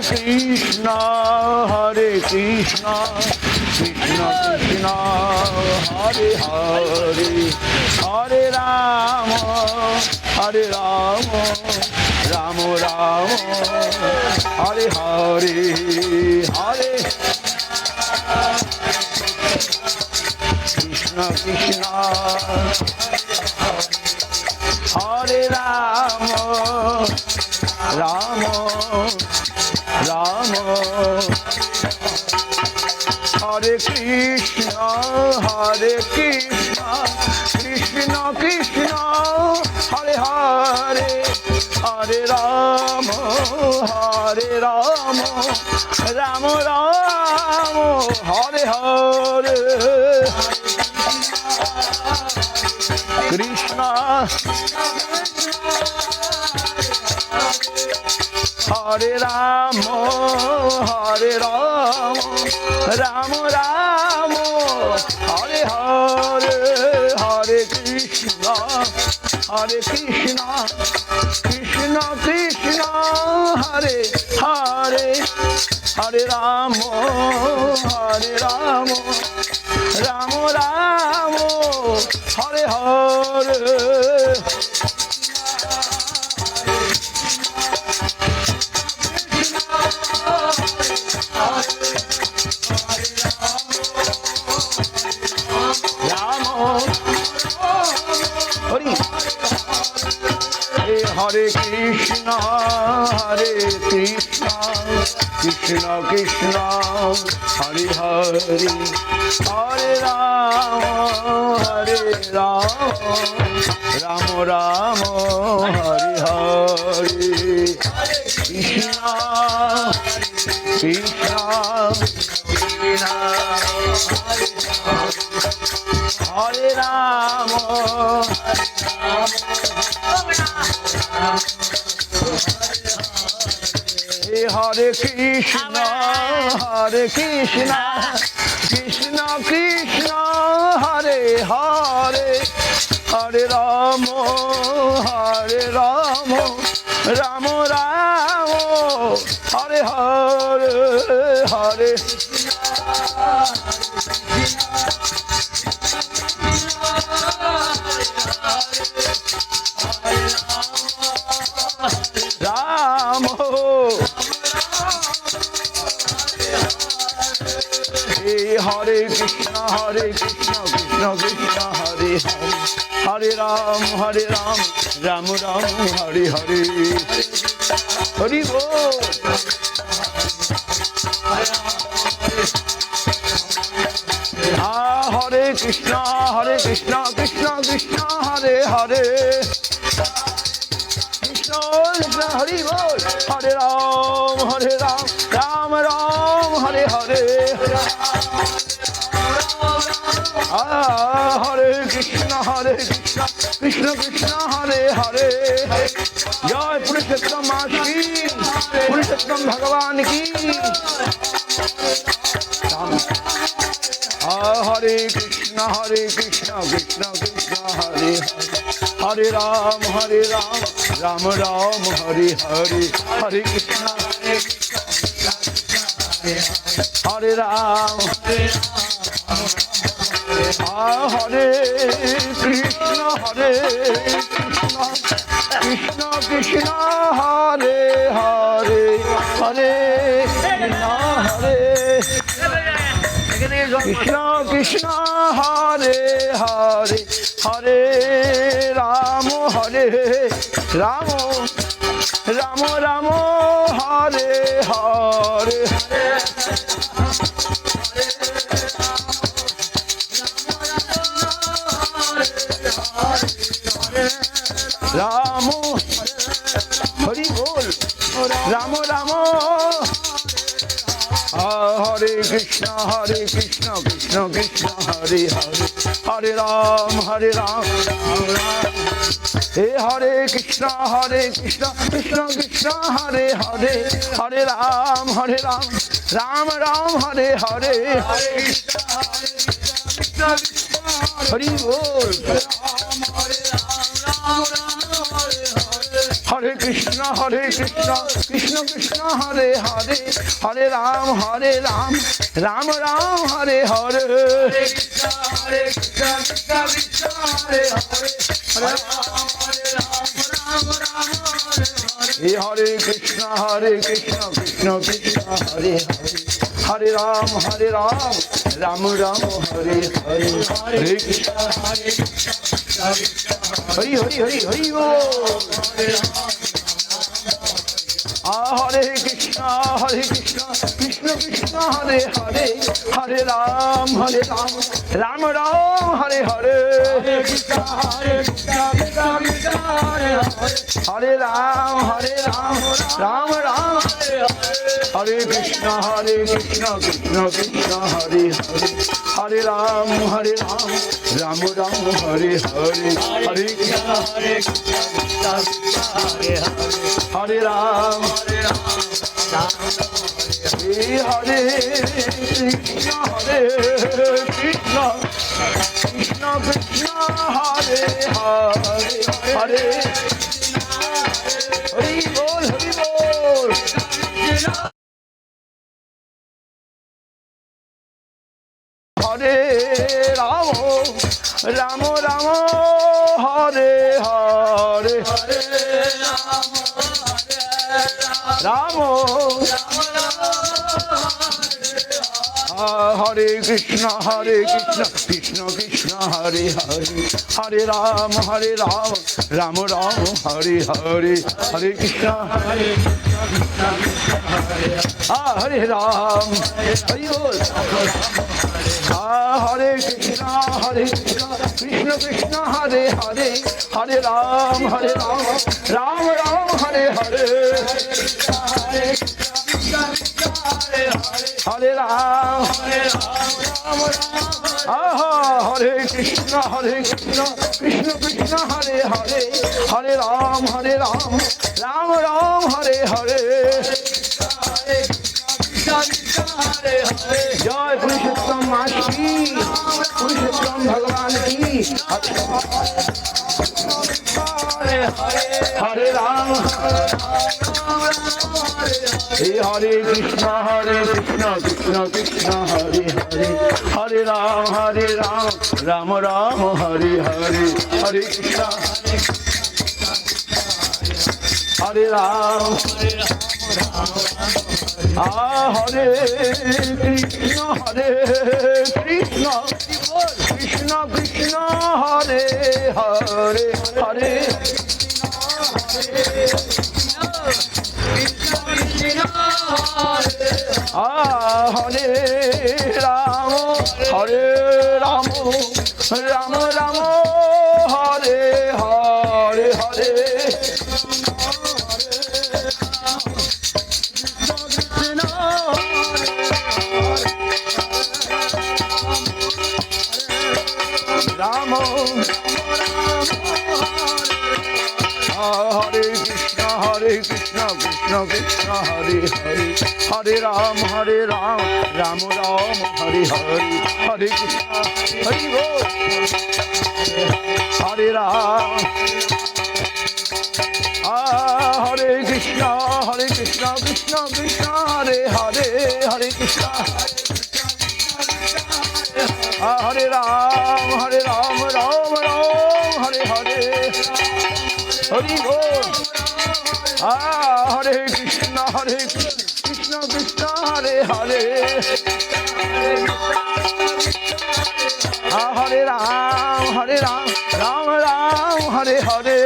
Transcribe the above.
কৃষ্ণ হরে কৃষ্ণ কৃষ্ণ কৃষ্ণ হরে হরে হরে রাম রাম রাম হরে হরে হরে কৃষ্ণ কৃষ্ণ হরে রাম রাম রাম হরে কৃষ্ণ কৃষ্ণ কৃষ্ণ হরে হরে হরে রাম রাম রাম হরে হরে কৃষ্ণ হরে রাম রাম রাম হরে হরে হরে কৃষ্ণ কৃষ্ণ কৃষ্ণ হরে হরে হরে রাম রাম রাম হরে হরে হরে কৃষ্ণ কৃষ্ণ কৃষ্ণ হরে হরে হরে রাম রাম রাম হরে হরে কৃষ্ণ কৃষ্ণ হরে রাম হরে কৃষ্ণ কৃষ্ণ কৃষ্ণ হরে হরে হরে রাম রাম রাম হরে হরে হরে রাম হরে কৃষ্ণ কৃষ্ণ কৃষ্ণ হরে হরে রাম রাম রাম হরে হরে হরি বল হরে কৃষ্ণ কৃষ্ণ কৃষ্ণ হরে হরে কৃষ্ণ হরি বল হরে রাম রাম রাম হরে হরে হরে কৃষ্ণ কৃষ্ণ কৃষ্ণ হরে হরে জয় পুরুষোত্তম মাস কি পুরুষোত্তম ভগবান কি হরে কৃষ্ণ কৃষ্ণ কৃষ্ণ হরে হরে রাম রাম রাম হরে হরে হরে কৃষ্ণ হরে রাম হরে কৃষ্ণ কৃষ্ণ কৃষ্ণ হরে হরে হরে হরে কৃষ্ণ কৃষ্ণ হরে হরে হরে রাম রাম রাম রাম হরে হরে রাম হরি বল রাম রাম হরে কৃষ্ণ কৃষ্ণ কৃষ্ণ হরে হরে হরে রাম হে হরে কৃষ্ণ কৃষ্ণ কৃষ্ণ হরে হরে হরে রাম রাম রাম হরে হরে হরি বল Hare Krishna, Krishna Krishna, Hare Hare, Hare Ram, Ram Ram, Hare Hare. Hare Krishna, Krishna Krishna, Hare Hare, Hare Ram, Ram Ram, Hare Hare. Hare Krishna, Krishna Krishna, Hare Hare, Hare Ram, Ram Ram, Hare Hare. Hare Krishna, Hari Hari Hari Hari Bo. Hare Krishna, Krishna Krishna, Hare Hare, Hare Ram, Ram Ram, Hare Hare. Hare Krishna, Krishna Krishna, Hare Hare, Hare Ram, Ram Ram, Hare Hare. Hare Krishna, Krishna Krishna, Hare Hare, Hare Ram, Ram Ram, Hare Hare. Hare Krishna, Hare Ram, Hare Krishna, Krishna Krishna, Hare Hare, Hare Hari Bol, Hari Bol. Hare Ramo, Ramo Ramo, Hare Hare, Hare Ramo, Hare Krishna, Krishna Krishna, Hare Hare, Hare Ram, Ram Ram, Hare Hare. Hare Krishna, Hare Ram, Hari Bol. Hare Krishna, Krishna Krishna, Hare Hare, Hare Ram, Ram Ram, Hare Hare. Hare Ram, Hare Krishna, Krishna Krishna, Hare Hare, Hare Ram, Ram Ram, Hare Hare. जय पुरुषोत्तम मास की, पुरुषोत्तम भगवान की। हरे राम, हरे कृष्णा, कृष्णा कृष्णा, हरे हरे, हरे राम, राम राम, हरे हरे, हरे कृष्णा, हरे राम, हरे कृष्णा, कृष्णा कृष्णा, हरे हरे, हरे हरे राम, राम राम, हरे हरे, हरे राम, हरे कृष्णा, कृष्णा कृष्णा, हरे हरे, हरे राम, राम राम, हरे हरे, हरे कृष्णा, हरि बोल, हरे राम, हरे कृष्णा, कृष्णा कृष्णा, हरे हरे, हरे कृष्णा, हरे राम, राम राम, हरे हरे, हरि बोल, हरे कृष्णा, कृष्णा कृष्णा, हरे हरे, हरे राम, राम राम, हरे हरे,